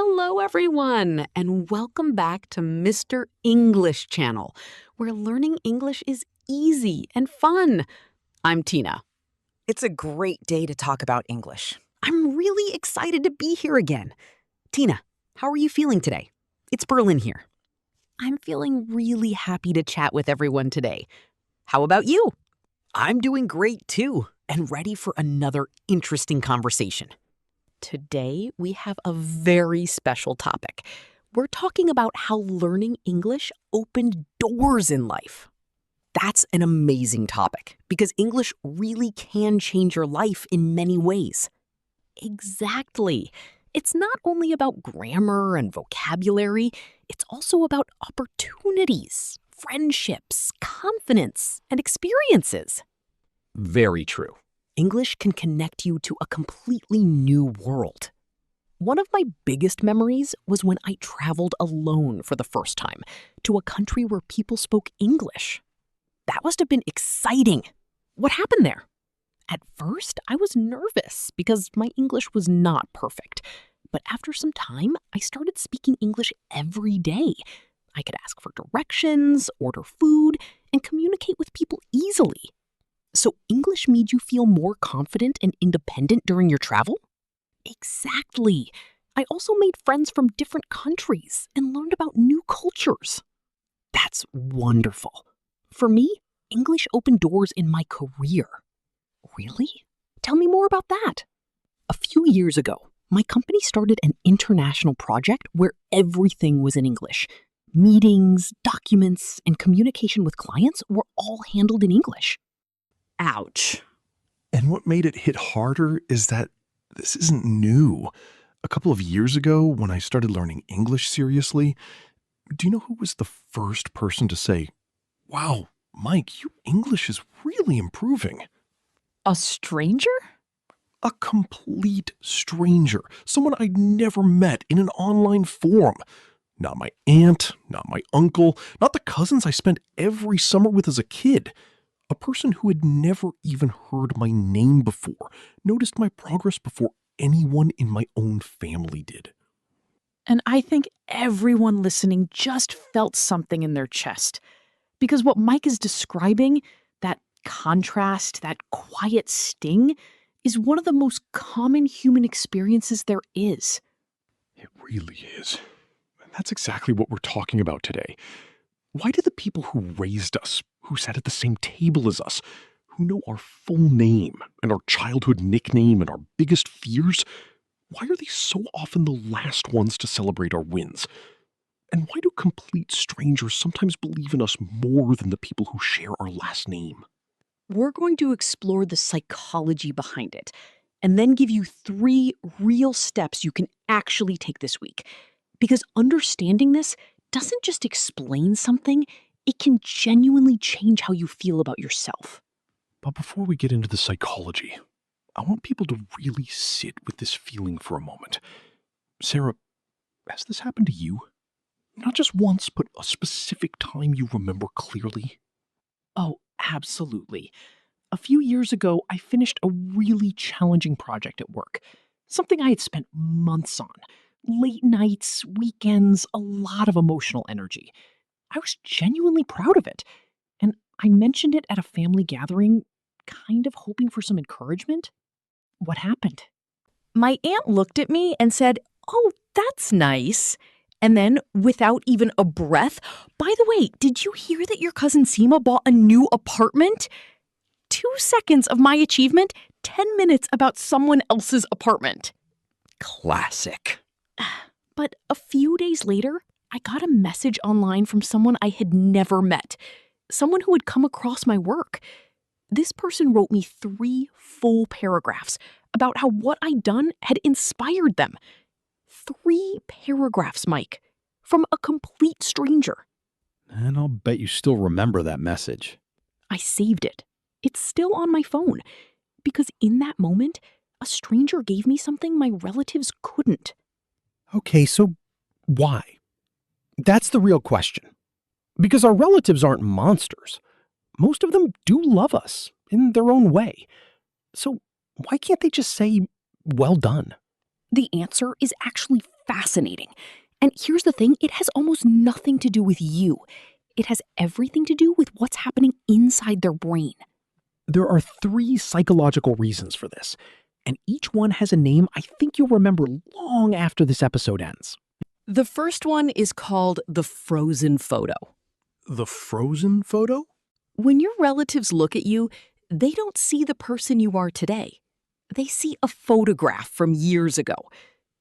Hello, everyone, and welcome back to Mr. English Channel, where learning English is easy and fun. I'm Tina. It's a great day to talk about English. I'm really excited to be here again. Tina, how are you feeling today? It's Berlin here. I'm feeling really happy to chat with everyone today. How about you? I'm doing great too, and ready for another interesting conversation. Today, we have a very special topic. We're talking about how learning English opened doors in life. That's an amazing topic because English really can change your life in many ways. Exactly. It's not only about grammar and vocabulary, it's also about opportunities, friendships, confidence, and experiences. Very true. English can connect you to a completely new world. One of my biggest memories was when I traveled alone for the first time to a country where people spoke English. That must have been exciting. What happened there? At first, I was nervous because my English was not perfect. But after some time, I started speaking English every day. I could ask for directions, order food, and communicate with people easily. So English made you feel more confident and independent during your travel? Exactly. I also made friends from different countries and learned about new cultures. That's wonderful. For me, English opened doors in my career. Really? Tell me more about that. A few years ago, my company started an international project where everything was in English. Meetings, documents, and communication with clients were all handled in English. Ouch. And what made it hit harder is that this isn't new. A couple of years ago, when I started learning English seriously, do you know who was the first person to say, "Wow, Mike, your English is really improving"? A stranger? A complete stranger. Someone I'd never met in an online forum. Not my aunt, not my uncle, not the cousins I spent every summer with as a kid. A person who had never even heard my name before noticed my progress before anyone in my own family did. And I think everyone listening just felt something in their chest. Because what Mike is describing, that contrast, that quiet sting, is one of the most common human experiences there is. It really is. And that's exactly what we're talking about today. Why do the people who raised us, who sat at the same table as us, who know our full name and our childhood nickname and our biggest fears, why are they so often the last ones to celebrate our wins? And why do complete strangers sometimes believe in us more than the people who share our last name? We're going to explore the psychology behind it and then give you 3 real steps you can actually take this week. Because understanding this doesn't just explain something, it can genuinely change how you feel about yourself. But before we get into the psychology, I want people to really sit with this feeling for a moment. Sarah, has this happened to you? Not just once, but a specific time you remember clearly? Oh, absolutely. A few years ago, I finished a really challenging project at work. Something I had spent months on. Late nights, weekends, a lot of emotional energy. I was genuinely proud of it. And I mentioned it at a family gathering, kind of hoping for some encouragement. What happened? My aunt looked at me and said, "Oh, that's nice." And then, without even a breath, "By the way, did you hear that your cousin Seema bought a new apartment?" 2 seconds of my achievement, 10 minutes about someone else's apartment. Classic. But a few days later, I got a message online from someone I had never met, someone who had come across my work. This person wrote me 3 full paragraphs about how what I'd done had inspired them. 3 paragraphs, Mike, from a complete stranger. And I'll bet you still remember that message. I saved it. It's still on my phone. Because in that moment, a stranger gave me something my relatives couldn't. Okay, so why? That's the real question. Because our relatives aren't monsters. Most of them do love us in their own way. So why can't they just say, "well done"? The answer is actually fascinating. And here's the thing, it has almost nothing to do with you. It has everything to do with what's happening inside their brain. There are 3 psychological reasons for this, and each one has a name I think you'll remember long after this episode ends. The first one is called the frozen photo. The frozen photo? When your relatives look at you, they don't see the person you are today. They see a photograph from years ago.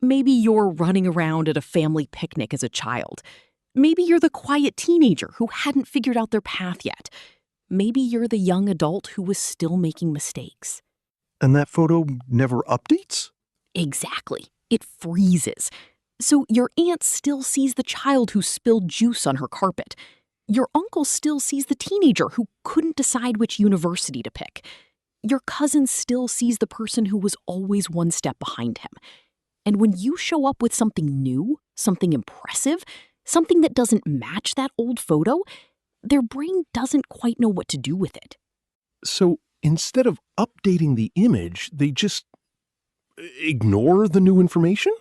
Maybe you're running around at a family picnic as a child. Maybe you're the quiet teenager who hadn't figured out their path yet. Maybe you're the young adult who was still making mistakes. And that photo never updates? Exactly. It freezes. So your aunt still sees the child who spilled juice on her carpet. Your uncle still sees the teenager who couldn't decide which university to pick. Your cousin still sees the person who was always one step behind him. And when you show up with something new, something impressive, something that doesn't match that old photo, their brain doesn't quite know what to do with it. So instead of updating the image, they just ignore the new information?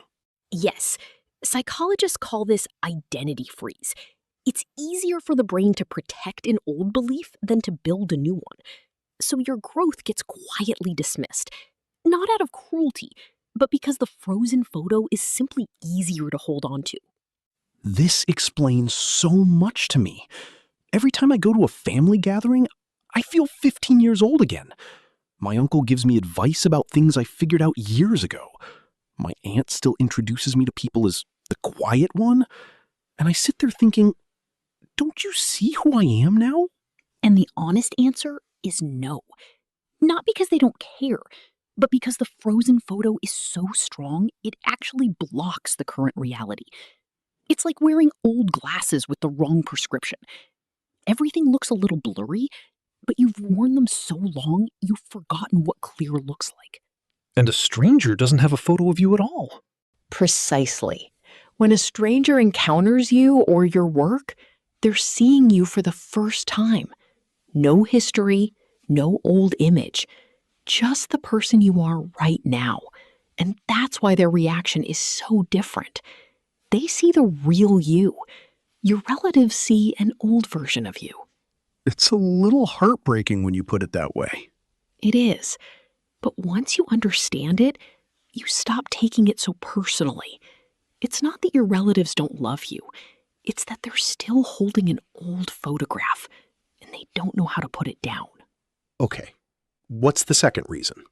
Yes, psychologists call this identity freeze. It's easier for the brain to protect an old belief than to build a new one. So your growth gets quietly dismissed, not out of cruelty, but because the frozen photo is simply easier to hold on to. This explains so much to me. Every time I go to a family gathering, I feel 15 years old again. My uncle gives me advice about things I figured out years ago. My aunt still introduces me to people as the quiet one. And I sit there thinking, don't you see who I am now? And the honest answer is no. Not because they don't care, but because the frozen photo is so strong, it actually blocks the current reality. It's like wearing old glasses with the wrong prescription. Everything looks a little blurry, but you've worn them so long, you've forgotten what clear looks like. And a stranger doesn't have a photo of you at all. Precisely. When a stranger encounters you or your work, they're seeing you for the first time. No history, no old image, just the person you are right now. And that's why their reaction is so different. They see the real you. Your relatives see an old version of you. It's a little heartbreaking when you put it that way. It is. But once you understand it, you stop taking it so personally. It's not that your relatives don't love you. It's that they're still holding an old photograph, and they don't know how to put it down. Okay, what's the second reason?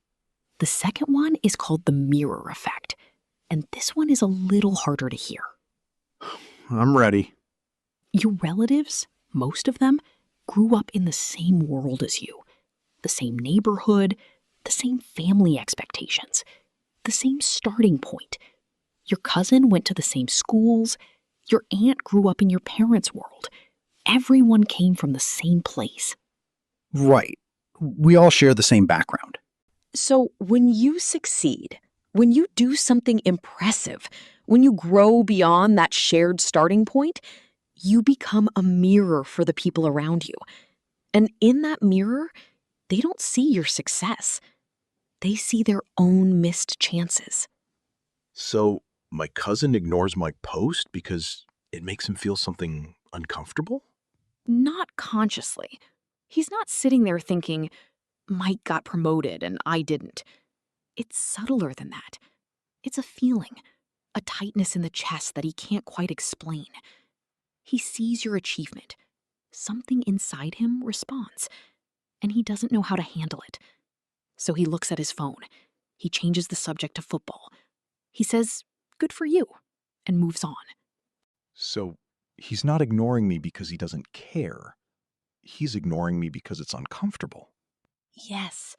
The second one is called the mirror effect, and this one is a little harder to hear. I'm ready. Your relatives, most of them, grew up in the same world as you. The same neighborhood, the same family expectations, the same starting point. Your cousin went to the same schools. Your aunt grew up in your parents' world. Everyone came from the same place. Right. We all share the same background. So when you succeed, when you do something impressive, when you grow beyond that shared starting point, you become a mirror for the people around you. And in that mirror, they don't see your success. They see their own missed chances. So my cousin ignores my post because it makes him feel something uncomfortable? Not consciously. He's not sitting there thinking, Mike got promoted and I didn't. It's subtler than that. It's a feeling, a tightness in the chest that he can't quite explain. He sees your achievement. Something inside him responds, and he doesn't know how to handle it. So he looks at his phone. He changes the subject to football. He says, "Good for you," and moves on. So he's not ignoring me because he doesn't care. He's ignoring me because it's uncomfortable. Yes.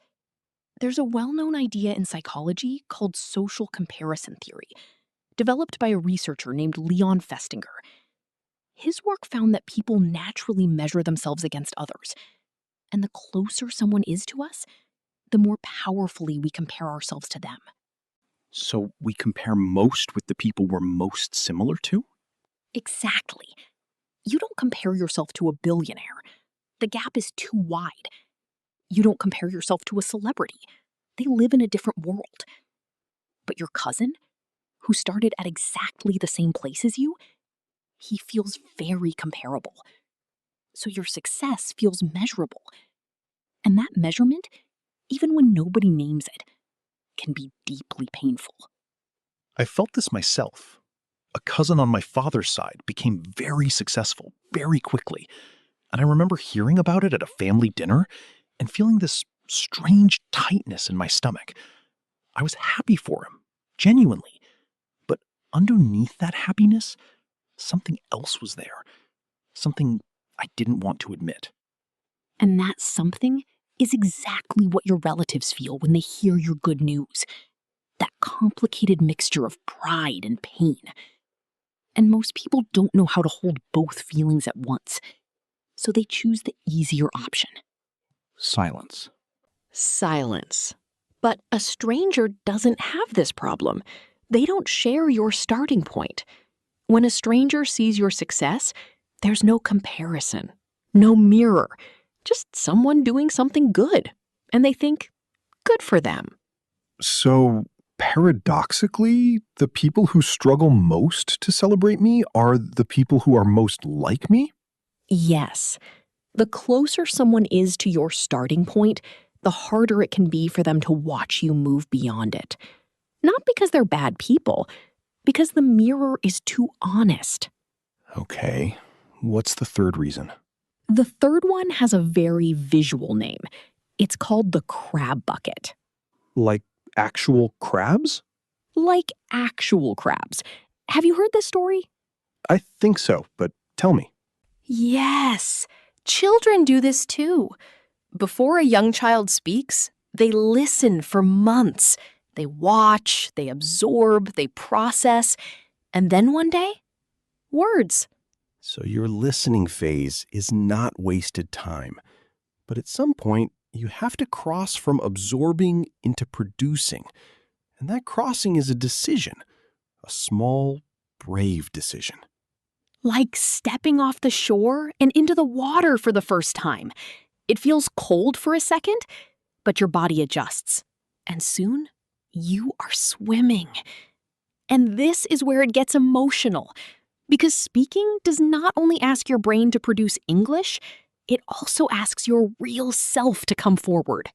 There's a well-known idea in psychology called social comparison theory, developed by a researcher named Leon Festinger. His work found that people naturally measure themselves against others, and the closer someone is to us, the more powerfully we compare ourselves to them. So we compare most with the people we're most similar to? Exactly. You don't compare yourself to a billionaire. The gap is too wide. You don't compare yourself to a celebrity. They live in a different world. But your cousin, who started at exactly the same place as you, he feels very comparable. So your success feels measurable. And that measurement, even when nobody names it, can be deeply painful. I felt this myself. A cousin on my father's side became very successful very quickly, and I remember hearing about it at a family dinner and feeling this strange tightness in my stomach. I was happy for him, genuinely, but underneath that happiness, something else was there, something I didn't want to admit. And that something is exactly what your relatives feel when they hear your good news. That complicated mixture of pride and pain. And most people don't know how to hold both feelings at once, so they choose the easier option. Silence. Silence. But a stranger doesn't have this problem. They don't share your starting point. When a stranger sees your success, there's no comparison, no mirror, just someone doing something good. And they think, good for them. So, paradoxically, the people who struggle most to celebrate me are the people who are most like me? Yes. The closer someone is to your starting point, the harder it can be for them to watch you move beyond it. Not because they're bad people, because the mirror is too honest. Okay. What's the third reason? The third one has a very visual name. It's called the crab bucket. Like actual crabs? Like actual crabs. Have you heard this story? I think so, but tell me. Yes. Children do this too. Before a young child speaks, they listen for months. They watch, they absorb, they process, and then one day, words. So your listening phase is not wasted time. But at some point, you have to cross from absorbing into producing. And that crossing is a decision. A small, brave decision. Like stepping off the shore and into the water for the first time. It feels cold for a second, but your body adjusts. And soon, you are swimming. And this is where it gets emotional. Because speaking does not only ask your brain to produce English, it also asks your real self to come forward.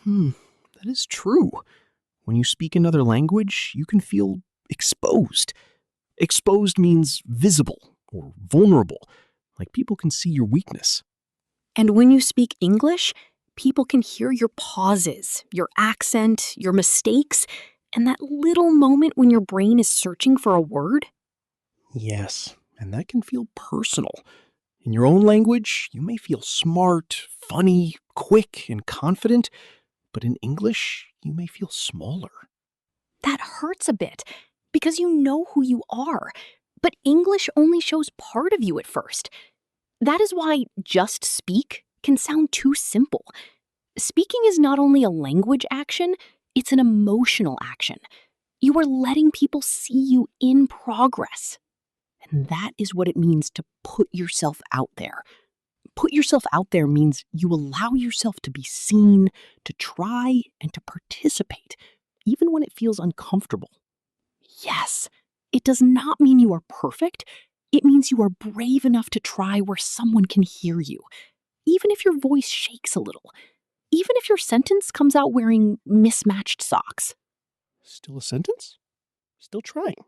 That is true. When you speak another language, you can feel exposed. Exposed means visible or vulnerable, like people can see your weakness. And when you speak English, people can hear your pauses, your accent, your mistakes, and that little moment when your brain is searching for a word. Yes, and that can feel personal. In your own language, you may feel smart, funny, quick, and confident, but in English, you may feel smaller. That hurts a bit because you know who you are, but English only shows part of you at first. That is why just speak can sound too simple. Speaking is not only a language action, it's an emotional action. You are letting people see you in progress. And that is what it means to put yourself out there. Put yourself out there means you allow yourself to be seen, to try, and to participate, even when it feels uncomfortable. Yes, it does not mean you are perfect. It means you are brave enough to try where someone can hear you, even if your voice shakes a little, even if your sentence comes out wearing mismatched socks. Still a sentence? Still trying.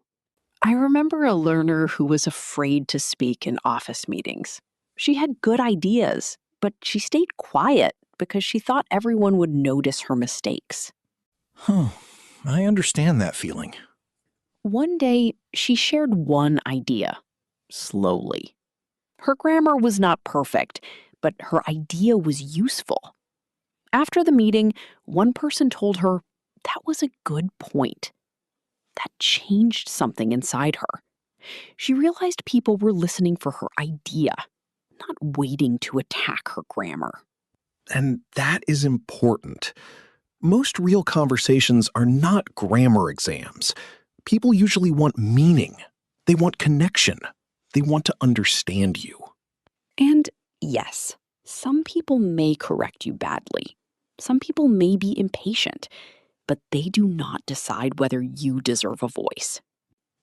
I remember a learner who was afraid to speak in office meetings. She had good ideas, but she stayed quiet because she thought everyone would notice her mistakes. I understand that feeling. One day, she shared one idea, slowly. Her grammar was not perfect, but her idea was useful. After the meeting, one person told her that was a good point. That changed something inside her. She realized people were listening for her idea, not waiting to attack her grammar. And that is important. Most real conversations are not grammar exams. People usually want meaning. They want connection. They want to understand you. And yes, some people may correct you badly. Some people may be impatient. but they do not decide whether you deserve a voice.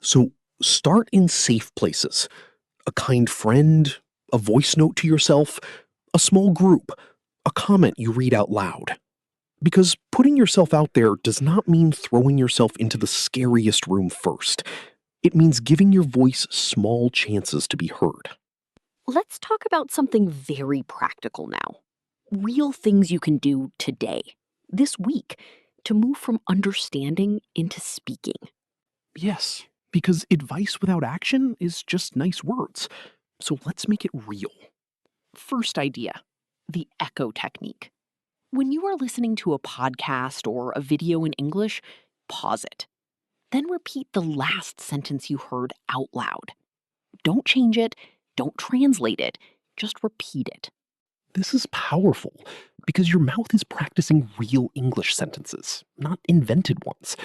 So start in safe places. A kind friend, a voice note to yourself, a small group, a comment you read out loud. Because putting yourself out there does not mean throwing yourself into the scariest room first. It means giving your voice small chances to be heard. Let's talk about something very practical now. Real things you can do today, this week, to move from understanding into speaking. Yes, because advice without action is just nice words. So let's make it real. First idea, the echo technique. When you are listening to a podcast or a video in English, pause it. Then repeat the last sentence you heard out loud. Don't change it, don't translate it, just repeat it. This is powerful because your mouth is practicing real English sentences, not invented ones.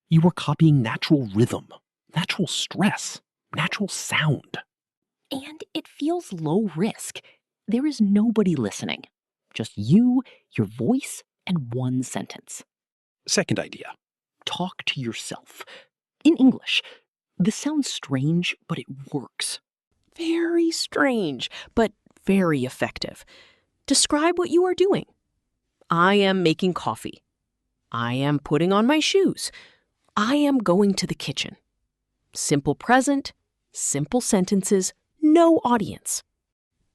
You are copying natural rhythm, natural stress, natural sound. And it feels low risk. There is nobody listening. Just you, your voice, and one sentence. Second idea. Talk to yourself. In English. This sounds strange, but it works. Very strange, but very effective. Describe what you are doing. I am making coffee. I am putting on my shoes. I am going to the kitchen. Simple present, simple sentences, no audience.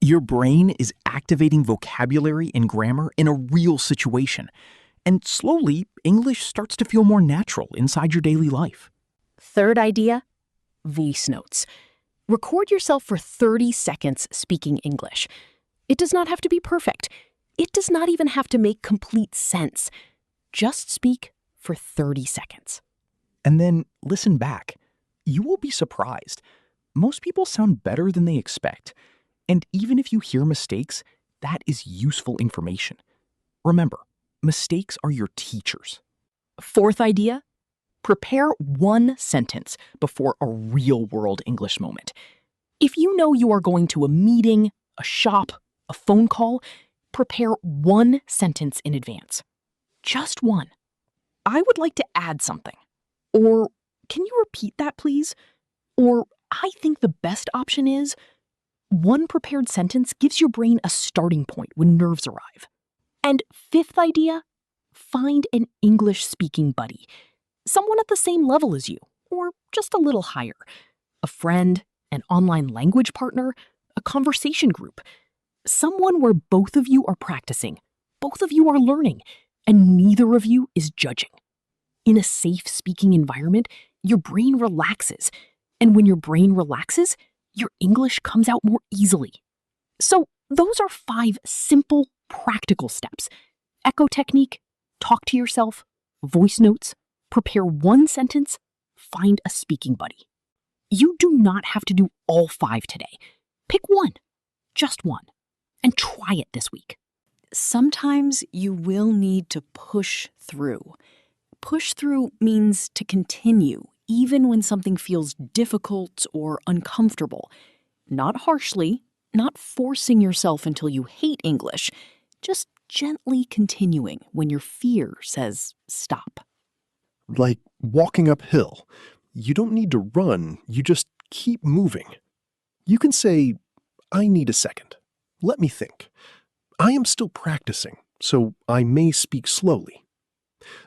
Your brain is activating vocabulary and grammar in a real situation. And slowly, English starts to feel more natural inside your daily life. Third idea, voice notes. Record yourself for 30 seconds speaking English. It does not have to be perfect. It does not even have to make complete sense. Just speak for 30 seconds. And then listen back. You will be surprised. Most people sound better than they expect. And even if you hear mistakes, that is useful information. Remember, mistakes are your teachers. Fourth idea, prepare one sentence before a real-world English moment. If you know you are going to a meeting, a shop, a phone call, prepare one sentence in advance. Just one. I would like to add something. Or, can you repeat that, please? Or, I think the best option is, one prepared sentence gives your brain a starting point when nerves arrive. And fifth idea, find an English-speaking buddy. Someone at the same level as you, or just a little higher. A friend, an online language partner, a conversation group. Someone where both of you are practicing, both of you are learning, and neither of you is judging. In a safe speaking environment, your brain relaxes. And when your brain relaxes, your English comes out more easily. So those are 5 simple, practical steps. Echo technique, talk to yourself, voice notes, prepare one sentence, find a speaking buddy. You do not have to do all 5 today. Pick one, just one, and try it this week. Sometimes you will need to push through. Push through means to continue, even when something feels difficult or uncomfortable. Not harshly, not forcing yourself until you hate English, just gently continuing when your fear says stop. Like walking uphill. You don't need to run, you just keep moving. You can say, I need a second. Let me think. I am still practicing, so I may speak slowly.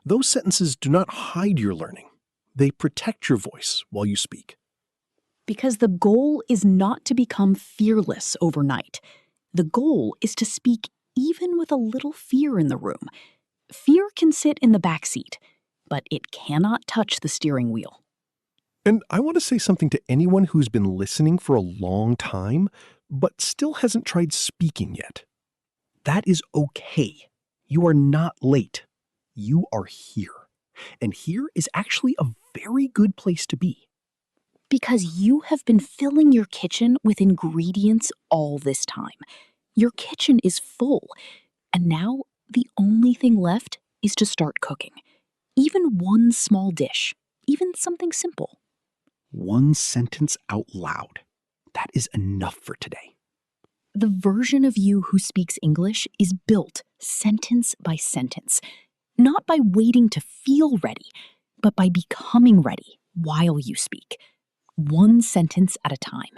Those sentences do not hide your learning. They protect your voice while you speak. Because the goal is not to become fearless overnight. The goal is to speak even with a little fear in the room. Fear can sit in the back seat, but it cannot touch the steering wheel. And I want to say something to anyone who's been listening for a long time, but still hasn't tried speaking yet. That is okay. You are not late. You are here. And here is actually a very good place to be. Because you have been filling your kitchen with ingredients all this time. Your kitchen is full, and now the only thing left is to start cooking. Even one small dish, even something simple. One sentence out loud. That is enough for today. The version of you who speaks English is built sentence by sentence. Not by waiting to feel ready, but by becoming ready while you speak, one sentence at a time.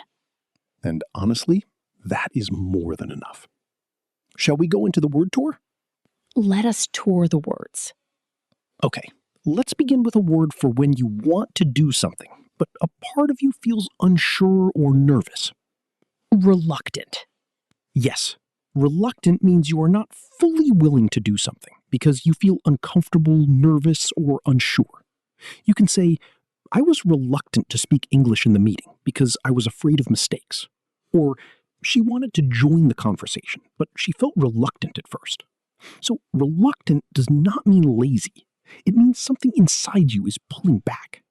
And honestly, that is more than enough. Shall we go into the word tour? Let us tour the words. Okay, let's begin with a word for when you want to do something, but a part of you feels unsure or nervous. Reluctant. Yes, reluctant means you are not fully willing to do something because you feel uncomfortable, nervous, or unsure. You can say, I was reluctant to speak English in the meeting because I was afraid of mistakes. Or, she wanted to join the conversation, but she felt reluctant at first. So, reluctant does not mean lazy. It means something inside you is pulling back.